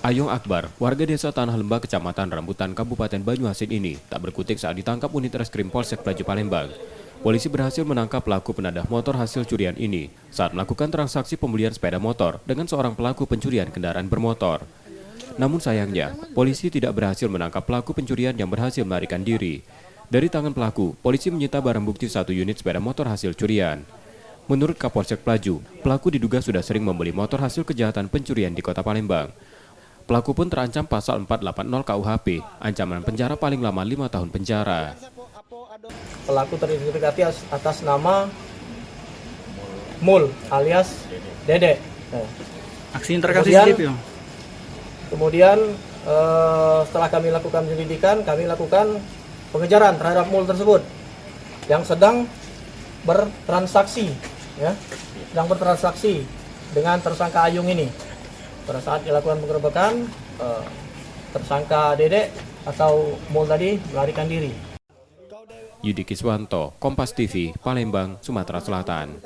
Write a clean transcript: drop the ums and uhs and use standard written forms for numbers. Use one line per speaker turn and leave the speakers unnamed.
Ayong Akbar, warga desa Tanah Lembah, Kecamatan Rambutan, Kabupaten Banyuasin ini tak berkutik saat ditangkap unit reskrim Polsek Pelaju Palembang. Polisi berhasil menangkap pelaku penadah motor hasil curian ini saat melakukan transaksi pembelian sepeda motor dengan seorang pelaku pencurian kendaraan bermotor. Namun sayangnya, polisi tidak berhasil menangkap pelaku pencurian yang berhasil melarikan diri. Dari tangan pelaku, polisi menyita barang bukti 1 unit sepeda motor hasil curian. Menurut Kapolsek Pelaju, pelaku diduga sudah sering membeli motor hasil kejahatan pencurian di Kota Palembang. Pelaku pun terancam pasal 480 KUHP, ancaman penjara paling lama 5 tahun penjara.
Pelaku teridentifikasi atas nama Mul alias Dede.
Aksi interakasi CCTV.
Kemudian setelah kami lakukan penyelidikan, kami lakukan pengejaran terhadap Mul tersebut yang sedang bertransaksi, dengan tersangka Ayung ini. Pada saat dilakukan penggerebekan, tersangka Dede atau Mul tadi melarikan diri.
Yudi Kiswanto, Kompas TV, Palembang, Sumatera Selatan.